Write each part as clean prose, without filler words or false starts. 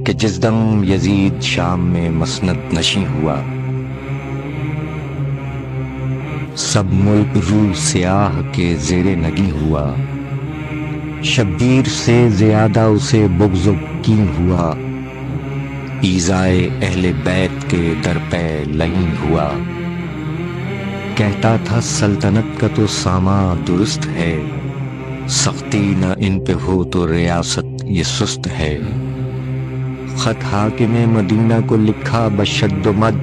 کہ جس دم یزید شام میں مسند نشیں ہوا، سب ملک روح سیاہ کے زیر نگیں ہوا، شبیر سے زیادہ اسے بغض و کین ہوا، ایذائے اہل بیت کے در پہ لعین ہوا۔ کہتا تھا سلطنت کا تو سامان درست ہے، سختی نہ ان پہ ہو تو ریاست یہ سست ہے۔ خط حاکم مدینہ کو لکھا بشد و مد،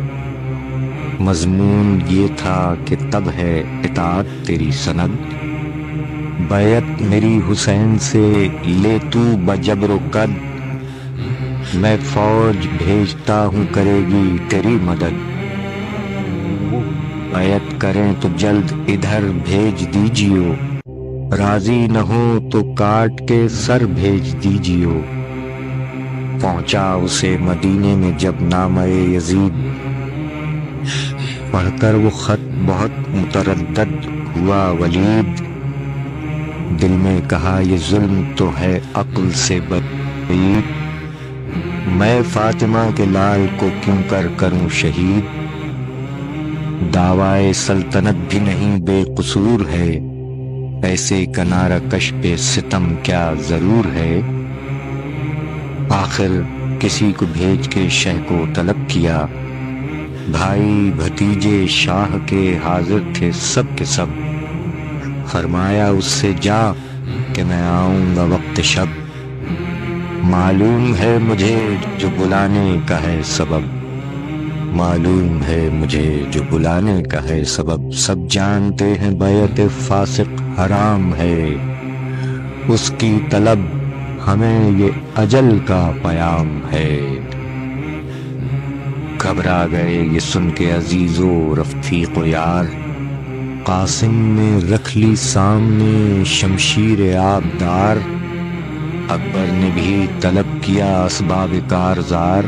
مضمون یہ تھا کہ تب ہے اطاعت تیری سند، بیعت میری حسین سے لے تو بجبر و قد، میں فوج بھیجتا ہوں کرے گی تیری مدد، بیعت کریں تو جلد ادھر بھیج دیجیو، راضی نہ ہو تو کاٹ کے سر بھیج دیجیو۔ پہنچا اسے مدینے میں جب نامہ یزید، پڑھ کر وہ خط بہت متردد ہوا ولید، دل میں کہا یہ ظلم تو ہے عقل سے بعید، میں فاطمہ کے لال کو کیوں کر کروں شہید، دعویٰ سلطنت بھی نہیں بے قصور ہے، ایسے کنارہ کش پہ ستم کیا ضرور ہے۔ آخر کسی کو بھیج کے شہ کو طلب کیا، بھائی بھتیجے شاہ کے حاضر تھے سب کے سب، فرمایا اس سے جا کہ میں آؤں گا وقت شب، معلوم ہے مجھے جو بلانے کا ہے سبب، معلوم ہے مجھے جو بلانے کا ہے سبب، سب جانتے ہیں بیعت فاسق حرام ہے، اس کی طلب ہمیں یہ اجل کا پیام ہے۔ گھبرا گئے یہ سن کے عزیز و رفیق و یار، قاسم نے رکھ لی سامنے شمشیر آبدار، اکبر نے بھی طلب کیا اسباب کارزار،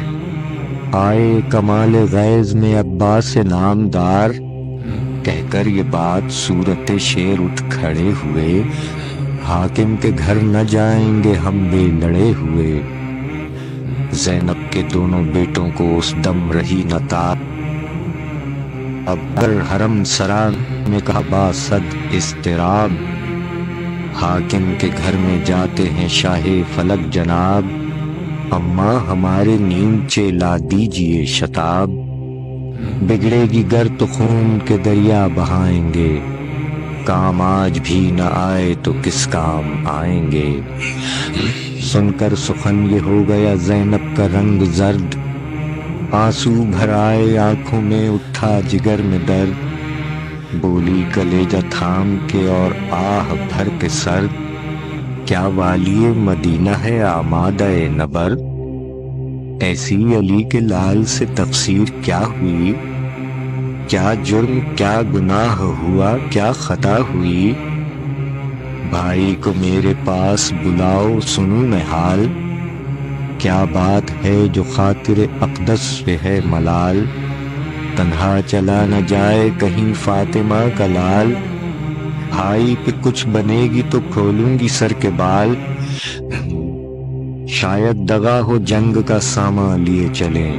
آئے کمال غیظ میں عباس نامدار، کہہ کر یہ بات صورت شیر اٹھ کھڑے ہوئے، حاکم کے گھر نہ جائیں گے ہم بے لڑے ہوئے۔ زینب کے دونوں بیٹوں کو اس دم رہی نہ تاب، اب ہر حرم سرا میں کہا باسد اضطراب، حاکم کے گھر میں جاتے ہیں شاہ فلک جناب، اماں ہمارے نیچے لا دیجئے شتاب، بگڑے گی گر تو خون کے دریا بہائیں گے، کام آج بھی نہ آئے تو کس کام آئیں گے۔ سن کر سخن یہ ہو گیا زینب کا رنگ زرد، آنسو بھر آئے آنکھوں میں اٹھا جگر میں درد، بولی کلیجہ تھام کے اور آہ بھر کے سرد، کیا والی مدینہ ہے آمادہ نبرد، ایسی علی کے لال سے تقصیر کیا ہوئی، کیا جرم کیا گناہ ہوا کیا خطا ہوئی، بھائی کو میرے پاس بلاؤ سنوں میں حال، کیا بات ہے جو خاطر اقدس پہ ہے ملال، تنہا چلا نہ جائے کہیں فاطمہ کا لال، بھائی پہ کچھ بنے گی تو کھولوں گی سر کے بال، شاید دغا ہو جنگ کا سامان لیے چلیں،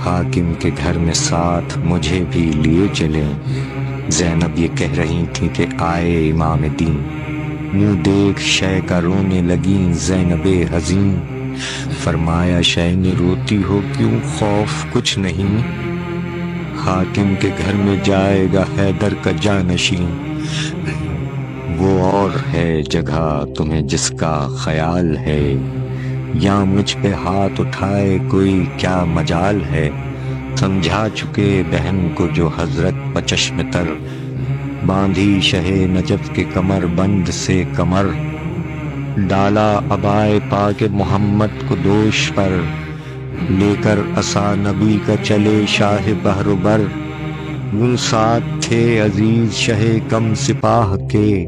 حاکم کے گھر میں ساتھ مجھے بھی لیے چلیں۔ زینب یہ کہہ رہی تھی کہ آئے امام دین، منہ دیکھ شے کا رونے لگیں زینب حزین، فرمایا شے نے روتی ہو کیوں خوف کچھ نہیں، حاکم کے گھر میں جائے گا حیدر کا جانشین، وہ اور ہے جگہ تمہیں جس کا خیال ہے، یا مجھ پہ ہاتھ اٹھائے کوئی کیا مجال ہے، سمجھا چکے بہن کو جو حضرت بچشم تر، باندھی شہ نجف کے کمر بند سے کمر، ڈالا عبائے پاک محمد کو دوش پر، لے کر عصا نبی کا چلے شاہ بحر و بر، وہ ساتھ تھے عزیز شہ کم سپاہ کے،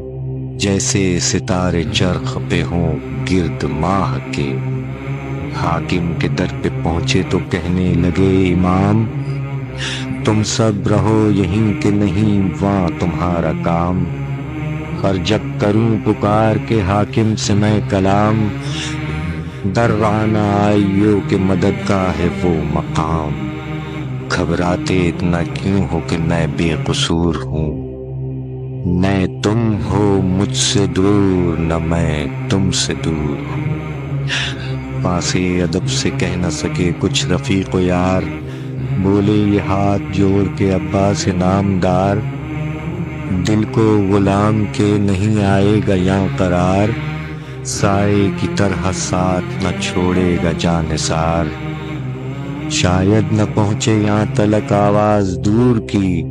جیسے ستارے چرخ پہ ہوں گرد ماہ کے۔ حاکم کے در پہ پہنچے تو کہنے لگے امام، تم سب رہو یہیں کہ نہیں وہاں تمہارا کام، اور جب کروں پکار کے حاکم سے میں کلام، در آنا آئیو کہ مدد کا ہے وہ مقام، گھبراتے اتنا کیوں ہو کہ میں بے قصور ہوں، نہ تم ہو مجھ سے دور نہ میں تم سے دور ہوں۔ پاسے ادب سے کہہ نہ سکے کچھ رفیق و یار، بولے یہ ہاتھ جوڑ کے عباس نامدار، دل کو غلام کے نہیں آئے گا یہاں قرار، سائے کی طرح ساتھ نہ چھوڑے گا جانثار، شاید نہ پہنچے یہاں تلک آواز دور کی،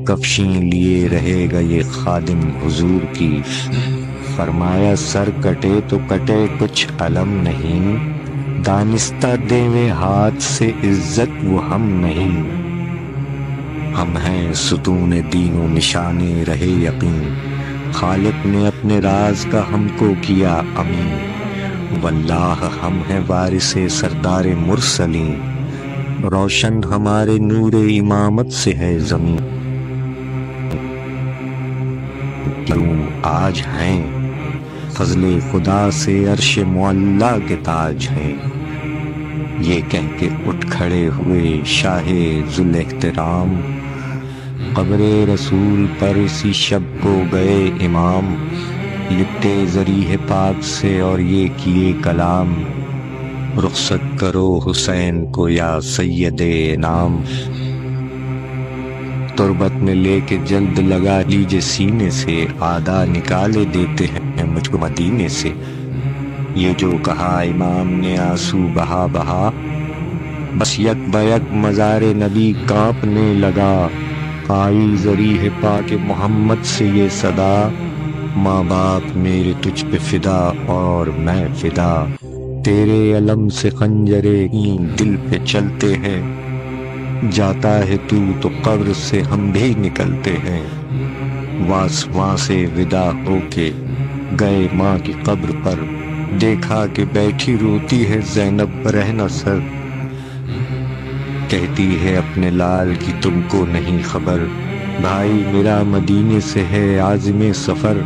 کفشیں لیے رہے گا یہ خادم حضور کی، فرمایا سر کٹے تو کٹے کچھ علم نہیں، دانستہ دیویں ہاتھ سے عزت وہ ہم نہیں، ہم ہیں ستون دین و نشانے رہے یقین، خالق نے اپنے راز کا ہم کو کیا امین، واللہ ہم ہیں وارث سردار مرسلین، روشن ہمارے نور امامت سے ہے زمین، آج ہیں فضل خدا سے عرش معلا کے تاج ہیں، یہ کہہ کے اٹھ کھڑے ہوئے شاہ ذوالاحترام، قبر رسول پر اسی شب کو گئے امام، لپٹے ذریح پاک سے اور یہ کیے کلام، رخصت کرو حسین کو یا سید انام، تربت میں لے کے جلد لگا لیجے سینے سے، آدھا نکالے دیتے ہیں مجھ کو مدینے سے، یہ جو کہا امام نے آنسو بہا بہا، بس یک بیک مزار نبی کانپنے لگا، آئی ذریح پاک محمد سے یہ صدا، ماں باپ میرے تجھ پہ فدا اور میں فدا، تیرے علم سے خنجرے دل پہ چلتے ہیں، جاتا ہے تو قبر سے ہم بھی نکلتے ہیں، وہاں سے ودا ہو کے گئے ماں کی قبر پر، دیکھا کہ بیٹھی روتی ہے زینب رہنا سر، کہتی ہے اپنے لال کی تم کو نہیں خبر، بھائی میرا مدینے سے ہے عازم سفر،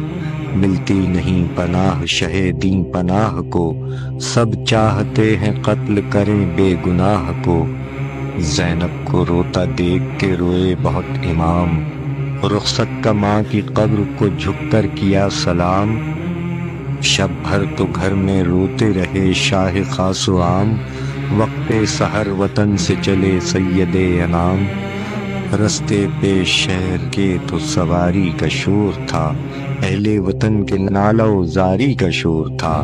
ملتی نہیں پناہ شہ دین پناہ کو، سب چاہتے ہیں قتل کریں بے گناہ کو، زینب کو روتا دیکھ کے روئے بہت امام، رخصت کا ماں کی قبر کو جھک کر کیا سلام، شب بھر تو گھر میں روتے رہے شاہ خاص و عام، وقت سحر وطن سے چلے سید انام، رستے پہ شہر کے تو سواری کا شور تھا، اہل وطن کے نالہ و زاری کا شور تھا،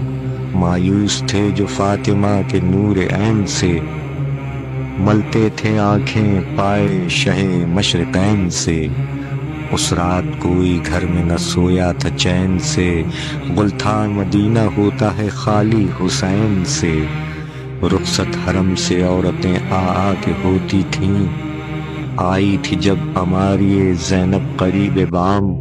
مایوس تھے جو فاطمہ کے نور عین سے، ملتے تھے آنکھیں پائے شہ مشرقین سے، اس رات کوئی گھر میں نہ سویا تھا چین سے، گلتان مدینہ ہوتا ہے خالی حسین سے، رخصت حرم سے عورتیں آ کے ہوتی تھیں، آئی تھی جب ہماری زینب قریب بام،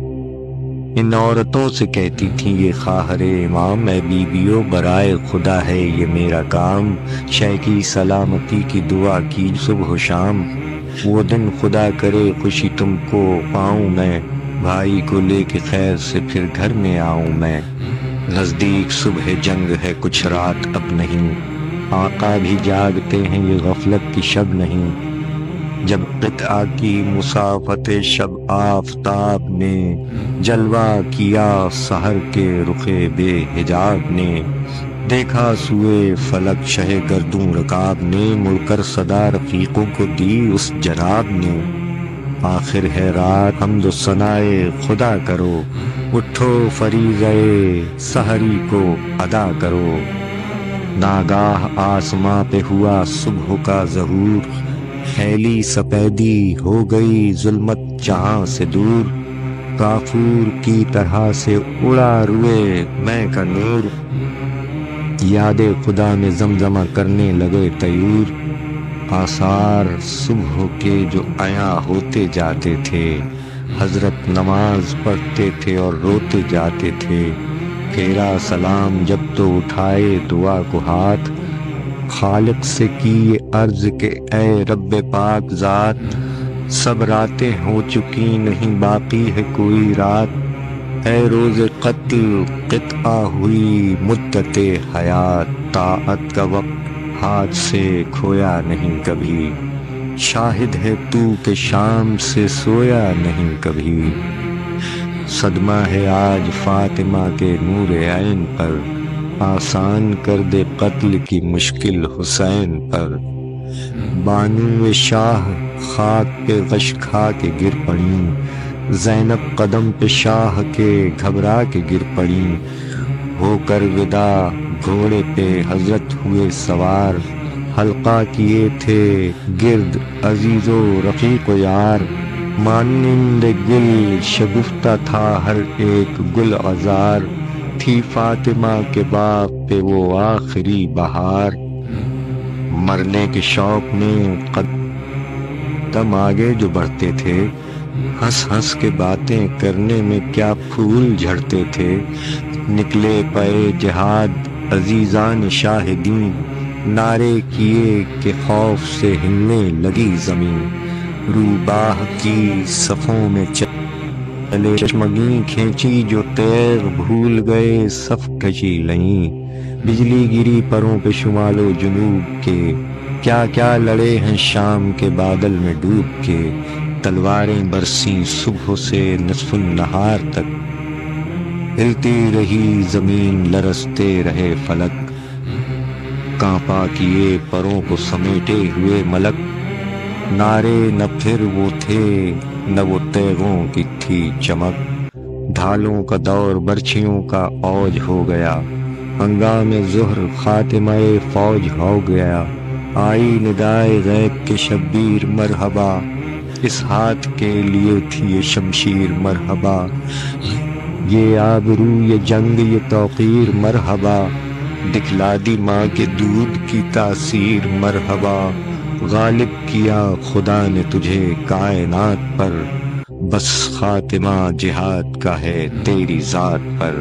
ان عورتوں سے کہتی تھیں یہ خواہر امام، اے بیویوں برائے خدا ہے یہ میرا کام، شے کی سلامتی کی دعا کی صبح و شام، وہ دن خدا کرے خوشی تم کو پاؤں میں، بھائی کو لے کے خیر سے پھر گھر میں آؤں میں، نزدیک صبح جنگ ہے کچھ رات اب نہیں، آقا بھی جاگتے ہیں یہ غفلت کی شب نہیں، جب قطعہ کی مسافت شب آفتاب نے، جلوہ کیا سحر کے رخ بے حجاب نے، دیکھا سوئے فلک شہ گردوں رکاب نے، مڑ کر صدا رفیقوں کو دی اس جناب نے، آخر ہے رات حمد و ثنائے خدا کرو، اٹھو فریضہ سحری کو ادا کرو، ناگاہ آسماں پہ ہوا صبح کا ظہور، پھیلی سپیدی ہو گئی ظلمت جہاں سے دور، کافور کی طرح سے اڑا روئے میں کا نور، یاد خدا میں زمزمہ کرنے لگے طیور، آثار صبح کے جو عیاں ہوتے جاتے تھے، حضرت نماز پڑھتے تھے اور روتے جاتے تھے، پھیرا سلام جب تو اٹھائے دعا کو ہاتھ، خالق سے کی عرض کہ اے رب پاک ذات، سب راتیں ہو چکی نہیں باقی ہے کوئی رات، اے روز قتل قطعہ ہوئی مدت حیات، طاعت کا وقت ہاتھ سے کھویا نہیں کبھی، شاہد ہے تو کہ شام سے سویا نہیں کبھی۔ صدمہ ہے آج فاطمہ کے نور عین پر، آسان کر دے قتل کی مشکل حسین پر۔ بانو شاہ خاک پہ غش کھا کے گر پڑیں، زینب قدم پہ شاہ کے گھبرا کے گر پڑیں۔ ہو کر ودا گھوڑے پہ حضرت ہوئے سوار، حلقہ کیے تھے گرد عزیز و رفیق و یار۔ مانند گل شگفتہ تھا ہر ایک گل عذار، تھی فاطمہ کے باغ پہ وہ آخری بہار۔ مرنے کے شوق میں قدم آگے جو بڑھتے تھے، ہنس ہنس کے باتیں کرنے میں کیا پھول جھڑتے تھے۔ نکلے پئے جہاد عزیزان شاہ دین، نعرے کیے کہ خوف سے ہلنے لگی زمین۔ روباہ کی صفوں میں چلے چشمگیں کھینچی جو تیغ بھول گئے صف کشی لئیں۔ بجلی گری پروں پہ شمال و جنوب کے، کیا کیا لڑے ہیں شام کے بادل میں ڈوب کے۔ تلواریں برسیں صبح سے نصف النہار تک، ہلتی رہی زمین لرزتے رہے فلک۔ کانپا کیے پروں کو سمیٹے ہوئے ملک، نعرے نہ پھر وہ تھے نہ وہ تیغوں کی تھی چمک۔ ڈھالوں کا دور برچھیوں کا اوج ہو گیا، ہنگام ظہر خاتمہ فوج ہو گیا۔ آئی ندائے غیب کے شبیر مرحبا، اس ہاتھ کے لیے تھی یہ شمشیر مرحبا۔ یہ آبرو یہ جنگ یہ توقیر مرحبا، دکھلا دی ماں کے دودھ کی تاثیر مرحبا۔ غالب کیا خدا نے تجھے کائنات پر، بس خاتمہ جہاد کا ہے تیری ذات پر۔